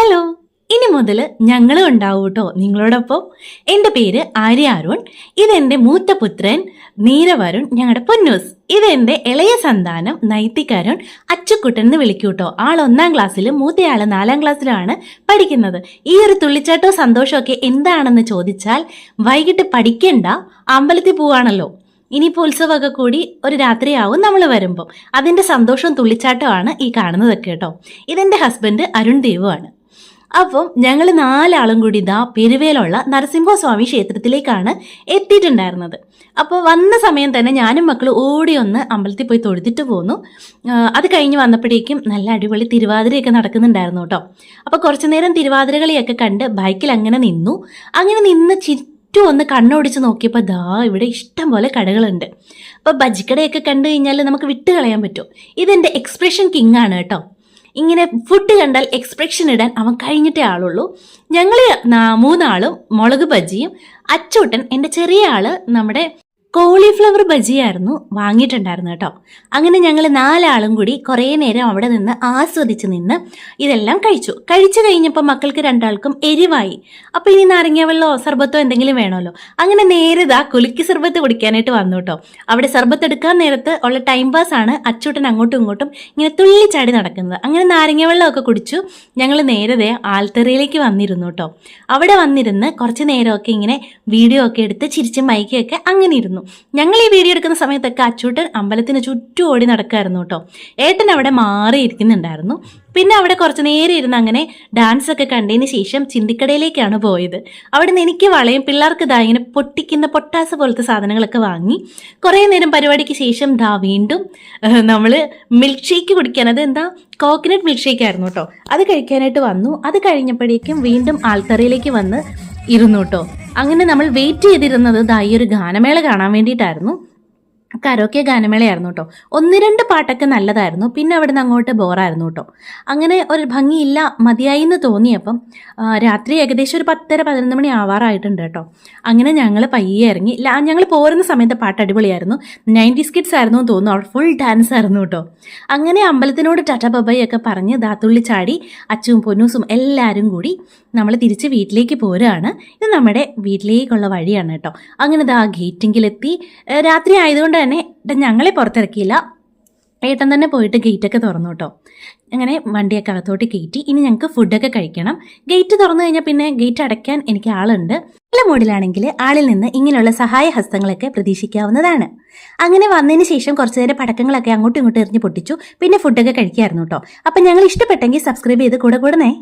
Hello, ഇനി മുതൽ ഞങ്ങളും ഉണ്ടാവും കേട്ടോ നിങ്ങളോടൊപ്പം. എൻ്റെ പേര് ആര്യ അരുൺ. ഇതെൻ്റെ മൂത്ത പുത്രൻ നീരവരുൺ, ഞങ്ങളുടെ പൊന്നൂസ്. ഇതെൻ്റെ ഇളയ സന്താനം നൈതിക് അരുൺ. അച്ചുക്കുട്ടൻ എന്ന് വിളിക്കൂട്ടോ. ആൾ 1-ാം ക്ലാസ്സിലും മൂത്തയാൾ 4-ാം ക്ലാസ്സിലുമാണ് പഠിക്കുന്നത്. ഈ ഒരു തുള്ളിച്ചാട്ടോ സന്തോഷമൊക്കെ എന്താണെന്ന് ചോദിച്ചാൽ, വൈകിട്ട് പഠിക്കണ്ട, അമ്പലത്തിൽ പോവാണല്ലോ. ഇനിയിപ്പോൾ ഉത്സവമൊക്കെ കൂടി ഒരു രാത്രിയാവും നമ്മൾ വരുമ്പോൾ. അതിൻ്റെ സന്തോഷവും തുള്ളിച്ചാട്ടമാണ് ഈ കാണുന്നതൊക്കെ കേട്ടോ. ഇതെൻ്റെ ഹസ്ബൻഡ് അരുൺ ദേവുമാണ്. അപ്പം ഞങ്ങൾ 4 ആളും കൂടി ഇതാ പെരുവേലുള്ള നരസിംഹസ്വാമി ക്ഷേത്രത്തിലേക്കാണ് എത്തിയിട്ടുണ്ടായിരുന്നത്. അപ്പോൾ വന്ന സമയം തന്നെ ഞാനും മക്കളും ഓടി ഒന്ന് അമ്പലത്തിൽ പോയി തൊഴുതിട്ട് പോന്നു. അത് കഴിഞ്ഞ് വന്നപ്പോഴേക്കും നല്ല അടിപൊളി തിരുവാതിരയൊക്കെ നടക്കുന്നുണ്ടായിരുന്നു കേട്ടോ. അപ്പോൾ കുറച്ചു നേരം തിരുവാതിരകളിയൊക്കെ കണ്ട് ബൈക്കിൽ അങ്ങനെ നിന്നു. അങ്ങനെ നിന്ന് ചുറ്റും ഒന്ന് കണ്ണോടിച്ച് നോക്കിയപ്പോൾ ദാ ഇവിടെ ഇഷ്ടം പോലെ കടകളുണ്ട്. അപ്പോൾ ബജിക്കടയൊക്കെ കണ്ടു കഴിഞ്ഞാൽ നമുക്ക് വിട്ട് കളയാൻ പറ്റും. ഇതെൻ്റെ എക്സ്പ്രഷൻ കിങ് ആണ് കേട്ടോ. ഇങ്ങനെ ഫുഡ് കണ്ടാൽ എക്സ്പ്രഷൻ ഇടാൻ അവൻ കഴിഞ്ഞിട്ടേ ആളുള്ളൂ. ഞങ്ങൾ 3 ആളും മുളക് ബജിയും, അച്ചൂട്ടൻ എൻ്റെ ചെറിയ ആള് നമ്മുടെ കോളിഫ്ലവർ ബജിയായിരുന്നു വാങ്ങിയിട്ടുണ്ടായിരുന്നു കേട്ടോ. അങ്ങനെ ഞങ്ങൾ 4 ആളും കൂടി കുറേ നേരം അവിടെ നിന്ന് ആസ്വദിച്ച് നിന്ന് ഇതെല്ലാം കഴിച്ചു കഴിഞ്ഞപ്പോൾ മക്കൾക്ക് 2 ആൾക്കും എരിവായി. അപ്പോൾ ഇനി നാരങ്ങ വെള്ളമോ സർബത്തോ എന്തെങ്കിലും വേണമല്ലോ. അങ്ങനെ നേരെ ഇതാ കുലുക്കി സർബത്ത് കുടിക്കാനായിട്ട് വന്നു കേട്ടോ. അവിടെ സർബത്ത് എടുക്കാൻ നേരത്ത് ഉള്ള ടൈം പാസ് ആണ് അച്ചൂട്ടൻ അങ്ങോട്ടും ഇങ്ങോട്ടും ഇങ്ങനെ തുള്ളിച്ചാടി നടക്കുന്നത്. അങ്ങനെ നാരങ്ങ വെള്ളമൊക്കെ കുടിച്ചു. ഞങ്ങൾ നേരെ ആൽത്തറയിലേക്ക് വന്നിരുന്നു കേട്ടോ. അവിടെ വന്നിരുന്ന് കുറച്ച് നേരമൊക്കെ ഇങ്ങനെ വീഡിയോ ഒക്കെ എടുത്ത് ചിരിച്ചും മൈക്കൊക്കെ അങ്ങനെ ഇരുന്നു. ഞങ്ങൾ ഈ വീഡിയോ എടുക്കുന്ന സമയത്തൊക്കെ അച്ചൂട്ടൻ അമ്പലത്തിന് ചുറ്റും ഓടി നടക്കായിരുന്നു കേട്ടോ. ഏട്ടൻ അവിടെ മാറിയിരിക്കുന്നുണ്ടായിരുന്നു. പിന്നെ അവിടെ കുറച്ച് നേരം ഇരുന്ന് അങ്ങനെ ഡാൻസ് ഒക്കെ കണ്ടതിന് ശേഷം ചിന്തിക്കടയിലേക്കാണ് പോയത്. അവിടെ നിന്ന് എനിക്ക് വളയും പിള്ളേർക്ക് ഇതാ ഇങ്ങനെ പൊട്ടിക്കുന്ന പൊട്ടാസ് പോലത്തെ സാധനങ്ങളൊക്കെ വാങ്ങി. കുറേ നേരം പരിപാടിക്ക് ശേഷം ദാ വീണ്ടും നമ്മൾ മിൽക്ക് ഷേക്ക് കുടിക്കാൻ, അത് എന്താ കോക്കനട്ട് മിൽക്ക് ഷേക്ക് ആയിരുന്നു കേട്ടോ. അത് കഴിക്കാനായിട്ട് വന്നു. അത് കഴിഞ്ഞപ്പോഴേക്കും വീണ്ടും ആൽത്തറയിലേക്ക് വന്ന് ഇരുന്നു കേട്ടോ. അങ്ങനെ നമ്മൾ വെയിറ്റ് ചെയ്തിരുന്നത് ദാ ഈ ഒരു ഗാനമേള കാണാൻ വേണ്ടിയിട്ടായിരുന്നു. കരോക്കെ ഗാനമേളയായിരുന്നു കേട്ടോ. 1-2 പാട്ടൊക്കെ നല്ലതായിരുന്നു. പിന്നെ അവിടെ നിന്ന് അങ്ങോട്ട് ബോറായിരുന്നു കേട്ടോ. അങ്ങനെ ഒരു ഭംഗിയില്ല, മതിയായി എന്ന് തോന്നിയപ്പം രാത്രി ഏകദേശം ഒരു 10:30-11 മണി ആവാറായിട്ടുണ്ട് കേട്ടോ. അങ്ങനെ ഞങ്ങൾ പയ്യെ ഇറങ്ങി. ഞങ്ങൾ പോരുന്ന സമയത്ത് പാട്ട് അടിപൊളിയായിരുന്നു. 90s കിഡ്സ് ആയിരുന്നു തോന്നുന്നു. അവിടെ ഫുൾ ഡാൻസ് ആയിരുന്നു കേട്ടോ. അങ്ങനെ അമ്പലത്തിനോട് ടാറ്റ ബബായൊക്കെ പറഞ്ഞ് ദാത്തുള്ളി ചാടി അച്ചും പൊന്നൂസും എല്ലാവരും കൂടി നമ്മൾ തിരിച്ച് വീട്ടിലേക്ക് പോരുകയാണ്. ഇത് നമ്മുടെ വീട്ടിലേക്കുള്ള വഴിയാണ് കേട്ടോ. അങ്ങനെ ദാ ഗേറ്റിങ്കിലെത്തി. രാത്രി ആയതുകൊണ്ട് തന്നെ ഞങ്ങളെ പുറത്തിറക്കിയില്ല. ഏട്ടൻ തന്നെ പോയിട്ട് ഗേറ്റൊക്കെ തുറന്നു കേട്ടോ. അങ്ങനെ വണ്ടിയൊക്കെ അകത്തോട്ട് കയറ്റി. ഇനി ഞങ്ങൾക്ക് ഫുഡൊക്കെ കഴിക്കണം. ഗേറ്റ് തുറന്നു കഴിഞ്ഞാൽ പിന്നെ ഗേറ്റ് അടയ്ക്കാൻ എനിക്ക് ആളുണ്ട്. നല്ല മൂഡിലാണെങ്കിൽ ആളിൽ നിന്ന് ഇങ്ങനെയുള്ള സഹായ ഹസ്തങ്ങളൊക്കെ പ്രതീക്ഷിക്കാവുന്നതാണ്. അങ്ങനെ വന്നതിന് ശേഷം കുറച്ചു നേരം പടക്കങ്ങളൊക്കെ അങ്ങോട്ടും ഇങ്ങോട്ടും എറിഞ്ഞ് പൊട്ടിച്ചു. പിന്നെ ഫുഡൊക്കെ കഴിക്കായിരുന്നു കേട്ടോ. അപ്പം ഞങ്ങൾ ഇഷ്ടപ്പെട്ടെങ്കിൽ സബ്സ്ക്രൈബ് ചെയ്ത് കൂടെ കൂടണേ.